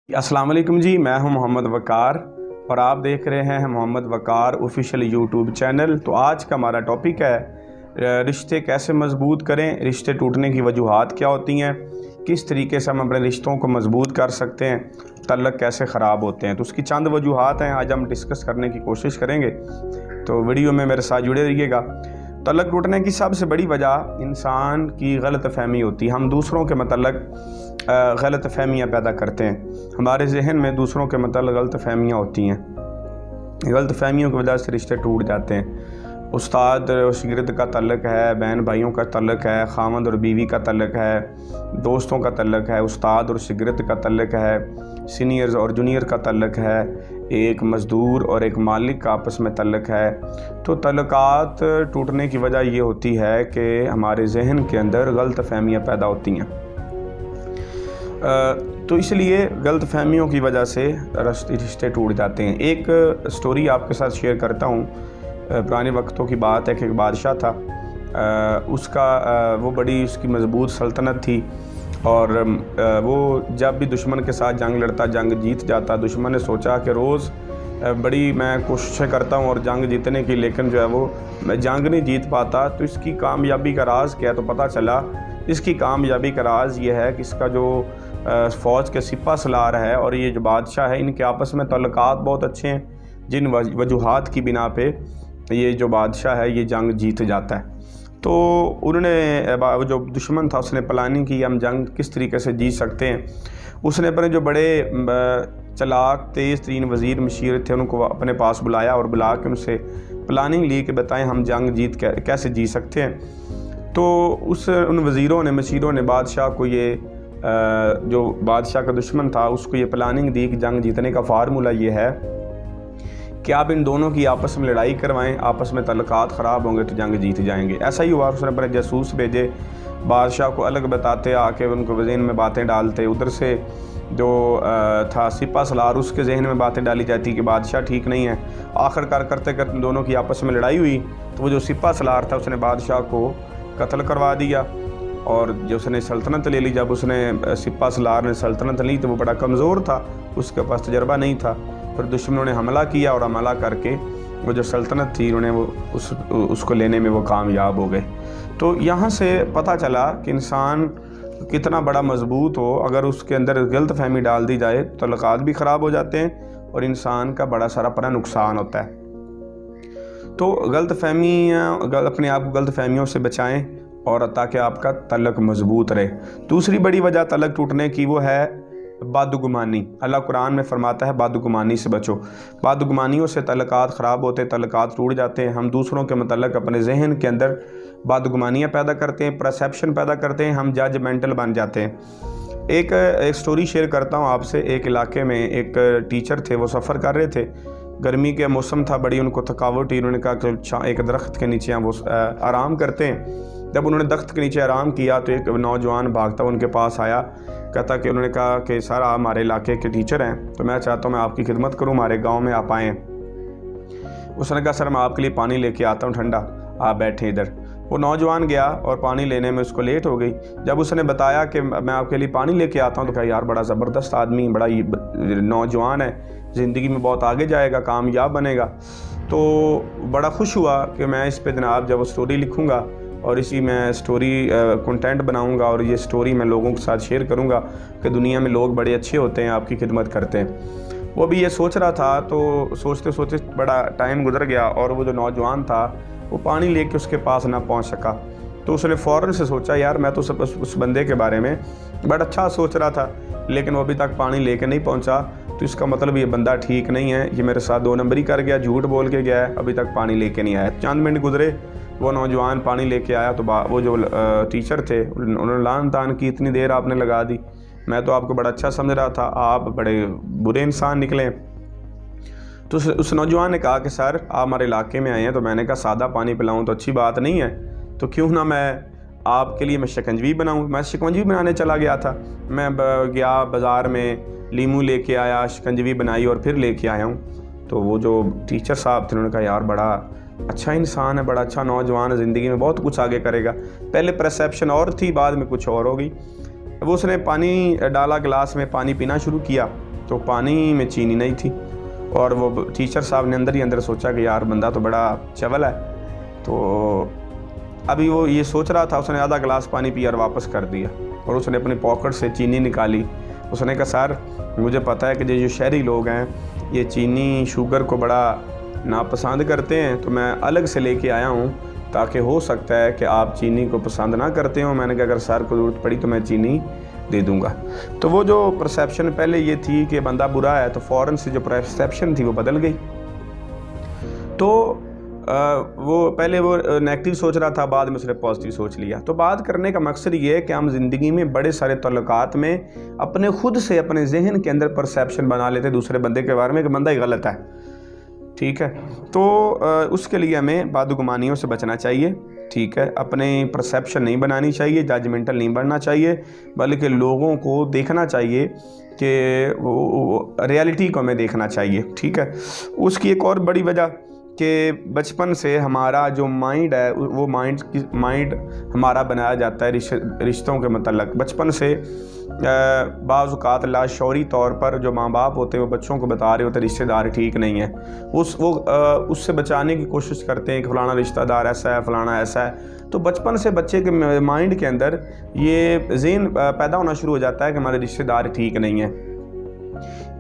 अस्सलाम वालेकुम जी, मैं हूं मोहम्मद वकार और आप देख रहे हैं मोहम्मद वकार ऑफिशियल यूट्यूब चैनल। तो आज का हमारा टॉपिक है रिश्ते कैसे मजबूत करें, रिश्ते टूटने की वजूहात क्या होती हैं, किस तरीके से हम अपने रिश्तों को मजबूत कर सकते हैं, तल्लक कैसे ख़राब होते हैं। तो उसकी चंद वजूहात हैं, आज हम डिस्कस करने की कोशिश करेंगे। तो वीडियो में मेरे साथ जुड़े रहिएगा। तल्लक टूटने की सबसे बड़ी वजह इंसान की गलत फहमी होती है। हम दूसरों के मतलब गलत फहमियाँ पैदा करते हैं, हमारे जहन में दूसरों के मतलब गलत फहमियाँ होती हैं। गलत फहमियों की वजह से रिश्ते टूट जाते हैं। उस्ताद और शागिर्द का तल्लक है, बहन भाइयों का तल्लक है, खामद और बीवी का तल्लक है, दोस्तों का तल्लक है, उस्ताद और शागिर्द का तल्लक है, सीनियर्स और जूनियर का तल्लक है, एक मज़दूर और एक मालिक का आपस में तल्लक है। तो तल्लकात टूटने की वजह ये होती है कि हमारे जहन के अंदर गलत फहमियाँ पैदा होती हैं। तो इसलिए गलत फहमियों की वजह से रिश्ते टूट जाते हैं। एक स्टोरी आपके साथ शेयर करता हूँ। पुराने वक्तों की बात है कि एक बादशाह था, वो बड़ी उसकी मजबूत सल्तनत थी और वो जब भी दुश्मन के साथ जंग लड़ता, जंग जीत जाता। दुश्मन ने सोचा कि रोज़ बड़ी मैं कोशिशें करता हूँ और जंग जीतने की, लेकिन जो है वो मैं जंग नहीं जीत पाता। तो इसकी कामयाबी का राज़ क्या है? तो पता चला इसकी कामयाबी का राज़ ये है कि इसका जो फ़ौज के सिपा सलार है और ये जो बादशाह है, इनके आपस में तल्लकात बहुत अच्छे हैं, जिन वजूहात की बिना पे ये जो बादशाह है ये जंग जीत जाता है। तो उन्होंने जो दुश्मन था उसने प्लानिंग की हम जंग किस तरीके से जीत सकते हैं। उसने अपने जो बड़े चलाक तेज़ तरीन वज़ीर मशीर थे उनको अपने पास बुलाया और बुला के उनसे प्लानिंग ली कि बताएं हम जंग कैसे जीत सकते हैं। तो उन वज़ीरों ने मशीरों ने बादशाह को ये जो बादशाह का दुश्मन था उसको ये प्लानिंग दी कि जंग जीतने का फार्मूला ये है कि आप इन दोनों की आपस में लड़ाई करवाएं, आपस में तल्लकात ख़राब होंगे तो जंग जीत जाएंगे। ऐसा ही हुआ। उसने अपने जासूस भेजे, बादशाह को अलग बताते, आके उनको जहन में बातें डालते। उधर से जो था सिपा सलार उसके जहन में बातें डाली जाती कि बादशाह ठीक नहीं है। आखिरकार करते करते दोनों की आपस में लड़ाई हुई तो वो जो सिपा सलार था उसने बादशाह को कत्ल करवा दिया और जो उसने सल्तनत ले ली। जब उसने सिपा सलार ने सल्तनत ली तो वो बड़ा कमज़ोर था, उसके पास तजर्बा नहीं था। फिर दुश्मनों ने हमला किया और हमला करके वो जो सल्तनत थी उन्होंने वो उसको लेने में वो कामयाब हो गए। तो यहाँ से पता चला कि इंसान कितना बड़ा मजबूत हो, अगर उसके अंदर गलत फहमी डाल दी जाए तो तल्लकात भी ख़राब हो जाते हैं और इंसान का बड़ा सारा अपना नुकसान होता है। तो गलत फहमियाँ, अपने आप को गलत फहमियों से बचाएं और ताकि आपका तल्लक मजबूत रहे। दूसरी बड़ी वजह तल्लक टूटने की वो है बदगुमानी। अल्लाह कुरान में फरमाता है बदगुमानी से बचो। बदगुमानियों से तल्लकात ख़राब होते, तल्लकात टूट जाते हैं। हम दूसरों के मतलब अपने जहन के अंदर बदगुमानियाँ पैदा करते हैं, परसेप्शन पैदा करते हैं, हम जजमेंटल बन जाते हैं। एक स्टोरी शेयर करता हूँ आपसे। एक इलाके में एक टीचर थे, वो सफ़र कर रहे थे, गर्मी के मौसम था, बड़ी उनको थकावट हुई। उन्होंने कहा कि एक दरख्त के नीचे वो आराम करते हैं। जब उन्होंने दरख्त के नीचे आराम किया तो एक नौजवान भागता उनके पास आया, कहता कि उन्होंने कहा कि सर आप हमारे इलाके के टीचर हैं तो मैं चाहता हूँ मैं आपकी खिदमत करूँ, हमारे गांव में आप आएँ। उसने कहा सर मैं आपके लिए पानी लेके आता हूँ ठंडा, आप बैठे इधर। वो नौजवान गया और पानी लेने में उसको लेट हो गई। जब उसने बताया कि मैं आपके लिए पानी लेके आता हूँ तो कहा यार बड़ा ज़बरदस्त आदमी, बड़ा नौजवान है, ज़िंदगी में बहुत आगे जाएगा, कामयाब बनेगा। तो बड़ा खुश हुआ कि मैं इस पे जनाब जब स्टोरी लिखूँगा और इसी में स्टोरी कंटेंट बनाऊंगा और ये स्टोरी मैं लोगों के साथ शेयर करूंगा कि दुनिया में लोग बड़े अच्छे होते हैं, आपकी खिदमत करते हैं। वो भी ये सोच रहा था। तो सोचते सोचते बड़ा टाइम गुजर गया और वो जो नौजवान था वो पानी लेके उसके पास ना पहुंच सका। तो उसने फ़ौरन से सोचा यार मैं तो सब उस बंदे के बारे में बड़ा अच्छा सोच रहा था, लेकिन वो अभी तक पानी लेके नहीं पहुँचा, तो इसका मतलब ये बंदा ठीक नहीं है, ये मेरे साथ 2 नंबरी कर गया, झूठ बोल के गया है, अभी तक पानी लेके नहीं आया। चंद मिनट गुजरे, वो नौजवान पानी लेके आया तो वो जो टीचर थे उन्होंने लान तान की, इतनी देर आपने लगा दी, मैं तो आपको बड़ा अच्छा समझ रहा था, आप बड़े बुरे इंसान निकले। तो उस नौजवान ने कहा कि सर आप हमारे इलाके में आए हैं तो मैंने कहा सादा पानी पिलाऊं तो अच्छी बात नहीं है, तो क्यों ना मैं आपके लिए मैं शिकंजवी बनाऊं। मैं शिकंजवी बनाने चला गया था, मैं गया बाज़ार में, लीमू लेके आया, शिकंजवी बनाई और फिर लेके आया हूँ। तो वो जो टीचर साहब थे उन्होंने कहा यार बड़ा अच्छा इंसान है, बड़ा अच्छा नौजवान है, ज़िंदगी में बहुत कुछ आगे करेगा। पहले परसेप्शन और थी, बाद में कुछ और हो गई। वो उसने पानी डाला, गिलास में पानी पीना शुरू किया तो पानी में चीनी नहीं थी, और वो टीचर साहब ने अंदर ही अंदर सोचा कि यार बंदा तो बड़ा चवल है। तो अभी वो ये सोच रहा था, उसने आधा गिलास पानी पिया और वापस कर दिया, और उसने अपनी पॉकेट से चीनी निकाली। उसने कहा सर मुझे पता है कि जो शहरी लोग हैं ये चीनी शुगर को बड़ा नापसंद करते हैं, तो मैं अलग से लेके आया हूँ ताकि हो सकता है कि आप चीनी को पसंद ना करते हो। मैंने कहा अगर सर को ज़रूरत पड़ी तो मैं चीनी दे दूंगा। तो वो जो परसेप्शन पहले ये थी कि बंदा बुरा है, तो फ़ौरन से जो परसेप्शन थी वो बदल गई। तो वो पहले वो नेगेटिव सोच रहा था, बाद में उसने पॉजिटिव सोच लिया। तो बात करने का मकसद ये है कि हम ज़िंदगी में बड़े सारे तल्लुकात में अपने खुद से अपने जहन के अंदर परसेप्शन बना लेते हैं दूसरे बंदे के बारे में कि बंदा ही गलत है, ठीक है। तो उसके लिए हमें बदगुमानियों से बचना चाहिए, ठीक है। अपने परसेप्शन नहीं बनानी चाहिए, जजमेंटल नहीं बनना चाहिए, बल्कि लोगों को देखना चाहिए कि वो रियलिटी को हमें देखना चाहिए, ठीक है। उसकी एक और बड़ी वजह कि बचपन से हमारा जो माइंड है वो माइंड हमारा बनाया जाता है रिश्तों के मतलब। बचपन से बाज़ औक़ात लाशौरी तौर पर जो माँ बाप होते हैं वो बच्चों को बता रहे होते हैं रिश्तेदार ठीक नहीं है, उससे बचाने की कोशिश करते हैं कि फ़लाना रिश्तेदार ऐसा है, फ़लाना ऐसा है। तो बचपन से बच्चे के माइंड के अंदर ये ज़हन पैदा होना शुरू हो जाता है कि हमारे रिश्तेदार ठीक नहीं है।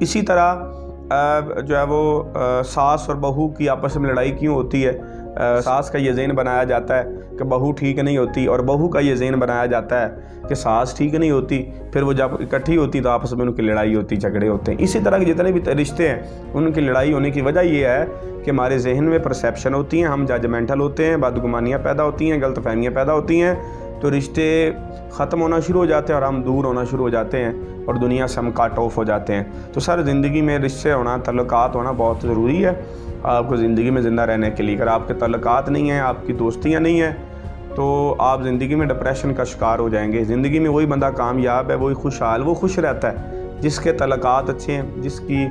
इसी तरह जो है वो सास और बहू की आपस में लड़ाई क्यों होती है? सास का ये ज़हन बनाया जाता है कि बहू ठीक नहीं होती, और बहू का ये ज़हन बनाया जाता है कि सास ठीक नहीं होती। फिर वो जब इकट्ठी होती तो आपस में उनकी लड़ाई होती, झगड़े होते हैं। इसी तरह के जितने भी रिश्ते हैं उनकी लड़ाई होने की वजह ये है कि हमारे जहन में परसेप्शन होती हैं, हम जजमेंटल होते हैं, बदगुमानियाँ पैदा होती हैं, गलत फहमियाँ पैदा होती हैं, तो रिश्ते ख़त्म होना शुरू हो जाते हैं और हम दूर होना शुरू हो जाते हैं और दुनिया से हम काट ऑफ हो जाते हैं। तो सर ज़िंदगी में रिश्ते होना, तल्लुकात होना बहुत ज़रूरी है आपको ज़िंदगी में ज़िंदा रहने के लिए। अगर आपके तल्लुकात नहीं हैं, आपकी दोस्तियाँ नहीं हैं, तो आप ज़िंदगी में डिप्रेशन का शिकार हो जाएंगे। ज़िंदगी में वही बंदा कामयाब है, वही खुशहाल, वो खुश रहता है जिसके तल्लुकात अच्छे हैं, जिसकी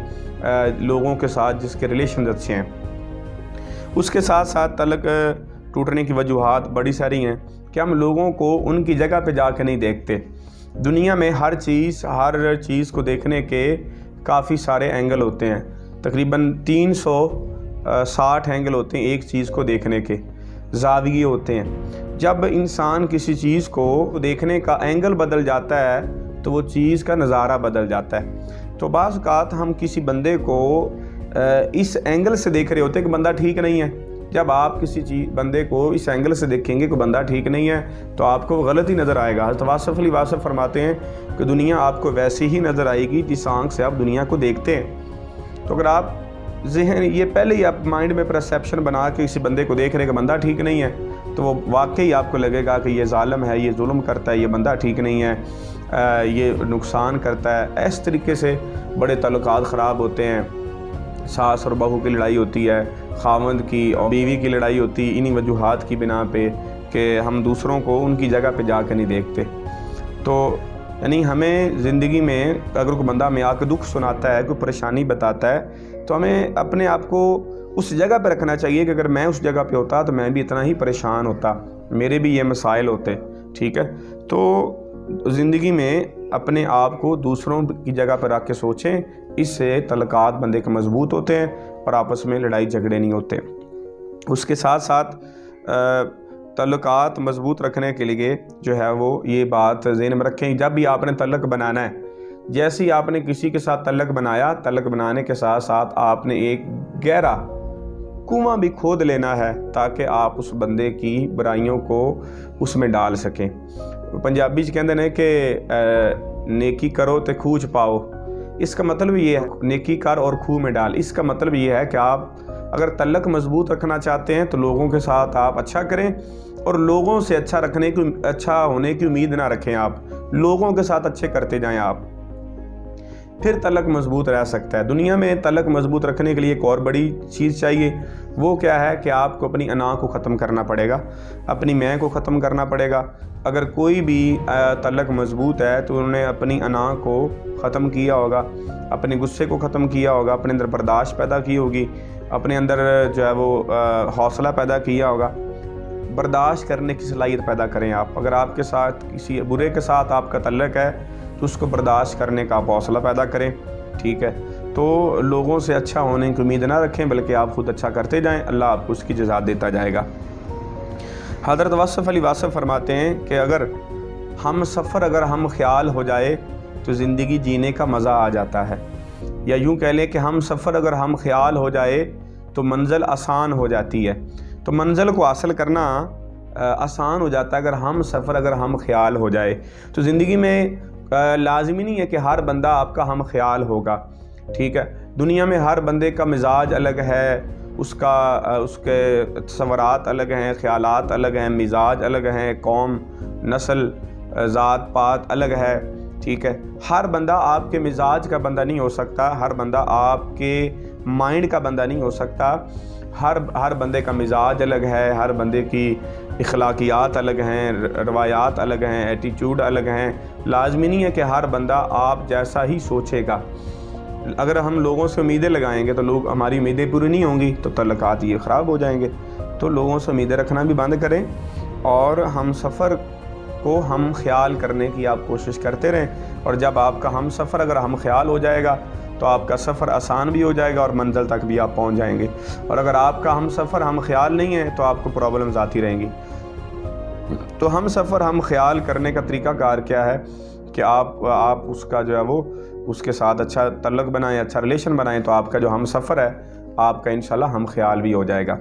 लोगों के साथ जिसके रिलेशन अच्छे हैं। उसके साथ साथ तल्लुक टूटने की वजूहात बड़ी सारी हैं कि हम लोगों को उनकी जगह पे जाके नहीं देखते। दुनिया में हर चीज़ को देखने के काफ़ी सारे एंगल होते हैं, तकरीबन 360 एंगल होते हैं एक चीज़ को देखने के, ज़ाविये होते हैं। जब इंसान किसी चीज़ को देखने का एंगल बदल जाता है तो वो चीज़ का नज़ारा बदल जाता है। तो बाज़ औक़ात हम किसी बंदे को इस एंगल से देख रहे होते हैं कि बंदा ठीक नहीं है। जब आप किसी बंदे को इस एंगल से देखेंगे कि बंदा ठीक नहीं है तो आपको गलत ही नज़र आएगा। हज़रत वासिफ़ अली वासिफ़ फरमाते हैं कि दुनिया आपको वैसी ही नज़र आएगी जिस आँख से आप दुनिया को देखते हैं। तो अगर आप ज़हन ये पहले ही आप माइंड में परसेप्शन बना के किसी बंदे को देख रहे कि बंदा ठीक नहीं है, तो वो वाकई आपको लगेगा कि ये ज़ालिम है, ये जुल्म करता है, ये बंदा ठीक नहीं है, ये नुकसान करता है। इस तरीके से बड़े तल्लुकात ख़राब होते हैं। सास और बहू की लड़ाई होती है, खावंद की और बीवी की लड़ाई होती है, इन्हीं वजूहात की बिना पे कि हम दूसरों को उनकी जगह पे जाकर नहीं देखते। तो यानी हमें ज़िंदगी में अगर कोई बंदा हमें आकर दुख सुनाता है, कोई परेशानी बताता है, तो हमें अपने आप को उस जगह पे रखना चाहिए कि अगर मैं उस जगह पे होता तो मैं भी इतना ही परेशान होता, मेरे भी ये मसाइल होते, ठीक है। तो ज़िंदगी में अपने आप को दूसरों की जगह पर रख के सोचें, इससे तल्लुकात बंदे के मजबूत होते हैं और आपस में लड़ाई झगड़े नहीं होते। उसके साथ साथ तल्लुकात मजबूत रखने के लिए जो है वो ये बात ज़हन में रखें, जब भी आपने तल्लुक बनाना है, जैसे ही आपने किसी के साथ तल्लुक बनाया, तल्लुक बनाने के साथ साथ आपने एक गहरा कुआं भी खोद लेना है ताकि आप उस बंदे की बुराइयों को उसमें डाल सकें। पंजाबी च कहते हैं कि नेकी करो तो खूह च पाओ। इसका मतलब ये है, नेकी कर और खूह में डाल। इसका मतलब ये है कि आप अगर तल्लुक मजबूत रखना चाहते हैं तो लोगों के साथ आप अच्छा करें, और लोगों से अच्छा होने की उम्मीद ना रखें। आप लोगों के साथ अच्छे करते जाएं, आप फिर तल्लुक मजबूत रह सकता है। दुनिया में तल्लुक मजबूत रखने के लिए एक और बड़ी चीज़ चाहिए, वो क्या है कि आपको अपनी अना को ख़त्म करना पड़ेगा, अपनी मैं को ख़त्म करना पड़ेगा। अगर कोई भी तल्लुक मजबूत है तो उन्होंने अपनी अना को ख़त्म किया होगा, अपने गुस्से को ख़त्म किया होगा, अपने अंदर बर्दाश्त पैदा की होगी, अपने अंदर जो है वो हौसला पैदा किया होगा। बर्दाश्त करने की सलाहियत पैदा करें आप। अगर आपके साथ किसी बुरे के साथ आपका तल्लुक है तो उसको बर्दाश्त करने का आप हौसला पैदा करें। ٹھیک ہے، تو لوگوں سے اچھا ہونے کی امید نہ رکھیں، بلکہ آپ خود اچھا کرتے جائیں، اللہ آپ کو اس کی جزا دیتا جائے گا۔ حضرت واصف علی واصف فرماتے ہیں کہ اگر ہم خیال ہو جائے تو زندگی جینے کا مزہ آ جاتا ہے، یا یوں کہہ لیں کہ اگر ہم خیال ہو جائے تو منزل آسان ہو جاتی ہے۔ تو منزل کو حاصل کرنا آسان ہو جاتا ہے اگر ہم خیال ہو جائے۔ تو زندگی میں لازمی نہیں ہے کہ ہر بندہ آپ کا ہم خیال ہوگا، ٹھیک ہے، دنیا میں ہر بندے کا مزاج الگ ہے، اس کے تصورات الگ ہیں، خیالات الگ ہیں، مزاج الگ ہیں، قوم، نسل، ذات پات الگ ہے، ٹھیک ہے۔ ہر بندہ آپ کے مزاج کا بندہ نہیں ہو سکتا، ہر بندہ آپ کے مائنڈ کا بندہ نہیں ہو سکتا، ہر بندے کا مزاج الگ ہے، ہر بندے کی اخلاقیات الگ ہیں، روایات الگ ہیں، ایٹیٹیوڈ الگ ہیں۔ لازمی نہیں ہے کہ ہر بندہ آپ جیسا ہی سوچے گا۔ اگر ہم لوگوں سے امیدیں لگائیں گے تو ہماری امیدیں پوری نہیں ہوں گی تو تعلقات یہ خراب ہو جائیں گے۔ تو لوگوں سے امیدیں رکھنا بھی بند کریں، اور ہم سفر کو ہم خیال کرنے کی آپ کوشش کرتے رہیں، اور جب آپ کا ہم سفر اگر ہم خیال ہو جائے گا تو آپ کا سفر آسان بھی ہو جائے گا اور منزل تک بھی آپ پہنچ جائیں گے، اور اگر آپ کا ہم سفر ہم خیال نہیں ہے تو آپ کو پرابلمز آتی رہیں گی۔ تو ہم سفر ہم خیال کرنے کا طریقہ کار کیا ہے کہ آپ اس کا جو ہے وہ اس کے ساتھ اچھا تعلق بنائیں، اچھا ریلیشن بنائیں، تو آپ کا جو ہم سفر ہے آپ کا انشاءاللہ ہم خیال بھی ہو جائے گا۔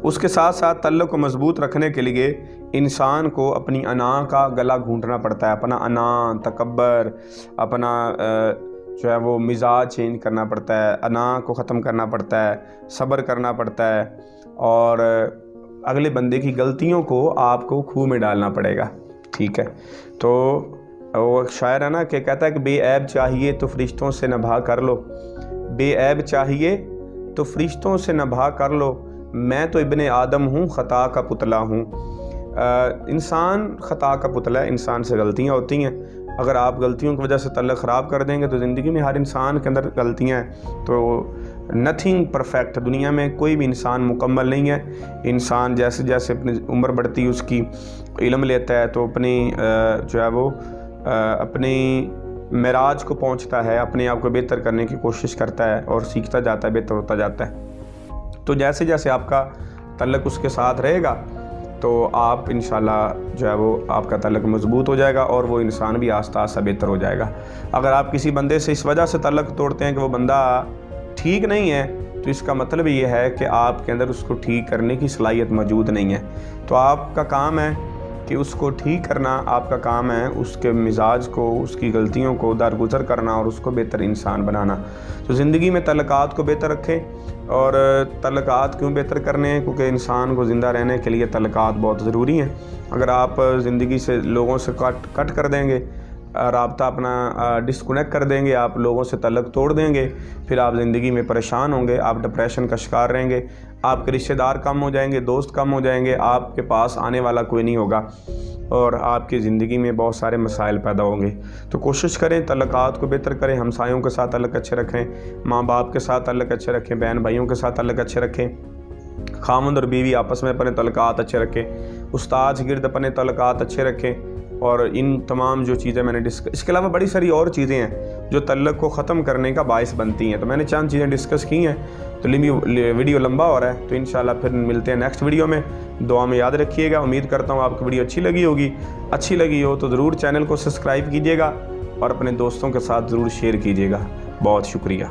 اس کے ساتھ ساتھ تعلق کو مضبوط رکھنے کے لیے انسان کو اپنی انا کا گلا گھونٹنا پڑتا ہے، اپنا انا، تکبر، اپنا جو ہے وہ مزاج چینج کرنا پڑتا ہے، انا کو ختم کرنا پڑتا ہے، صبر کرنا پڑتا ہے، اور اگلے بندے کی غلطیوں کو آپ کو کھو میں ڈالنا پڑے گا، ٹھیک ہے۔ تو وہ شاعر ہے نا کہ کہتا ہے کہ بے عیب چاہیے تو فرشتوں سے نبھا کر لو، بے عیب چاہیے تو فرشتوں سے نبھا کر لو، میں تو ابن آدم ہوں، خطا کا پتلا ہوں۔ انسان خطا کا پتلا ہے، انسان سے غلطیاں ہوتی ہیں۔ اگر آپ غلطیوں کی وجہ سے تعلق خراب کر دیں گے تو زندگی میں ہر انسان کے اندر غلطیاں ہیں، تو نتھنگ پرفیکٹ، دنیا میں کوئی بھی انسان مکمل نہیں ہے۔ انسان جیسے جیسے اپنی عمر بڑھتی ہے، اس کی علم لیتا ہے، تو اپنی جو ہے وہ اپنی معراج کو پہنچتا ہے، اپنے آپ کو بہتر کرنے کی کوشش کرتا ہے اور سیکھتا جاتا ہے، بہتر ہوتا جاتا ہے۔ تو جیسے جیسے آپ کا تعلق اس کے ساتھ رہے گا تو آپ انشاءاللہ جو ہے وہ آپ کا تعلق مضبوط ہو جائے گا، اور وہ انسان بھی آہستہ آہستہ بہتر ہو جائے گا۔ اگر آپ کسی بندے سے اس وجہ سے تعلق توڑتے ہیں کہ وہ بندہ ٹھیک نہیں ہے، تو اس کا مطلب یہ ہے کہ آپ کے اندر اس کو ٹھیک کرنے کی صلاحیت موجود نہیں ہے۔ تو آپ کا کام ہے کہ اس کو ٹھیک کرنا، آپ کا کام ہے اس کے مزاج کو، اس کی غلطیوں کو درگزر کرنا اور اس کو بہتر انسان بنانا۔ تو زندگی میں تعلقات کو بہتر رکھیں، اور تعلقات کیوں بہتر کرنے ہیں؟ کیونکہ انسان کو زندہ رہنے کے لیے تعلقات بہت ضروری ہیں۔ اگر آپ زندگی سے لوگوں سے کٹ کر دیں گے، رابطہ اپنا ڈسکنیکٹ کر دیں گے، آپ لوگوں سے تعلق توڑ دیں گے، پھر آپ زندگی میں پریشان ہوں گے، آپ ڈپریشن کا شکار رہیں گے، آپ کے رشتہ دار کم ہو جائیں گے، دوست کم ہو جائیں گے، آپ کے پاس آنے والا کوئی نہیں ہوگا، اور آپ کی زندگی میں بہت سارے مسائل پیدا ہوں گے۔ تو کوشش کریں تعلقات کو بہتر کریں، ہمسایوں کے ساتھ تعلق اچھے رکھیں، ماں باپ کے ساتھ تعلق اچھے رکھیں، بہن بھائیوں کے ساتھ تعلق اچھے رکھیں، خاوند اور بیوی آپس میں اپنے تعلقات اچھے رکھیں، استاد گرد اپنے تعلقات اچھے رکھیں، اور ان تمام جو چیزیں میں نے اس کے علاوہ بڑی ساری اور چیزیں ہیں جو تعلق کو ختم کرنے کا باعث بنتی ہیں۔ تو میں نے چند چیزیں ڈسکس کی ہیں، تو ویڈیو لمبا ہو رہا ہے، تو انشاءاللہ پھر ملتے ہیں نیکسٹ ویڈیو میں۔ دعا میں یاد رکھیے گا، امید کرتا ہوں آپ کی ویڈیو اچھی لگی ہوگی۔ اچھی لگی ہو تو ضرور چینل کو سبسکرائب کیجیے گا، اور اپنے دوستوں کے ساتھ ضرور شیئر کیجیے گا۔ بہت شکریہ۔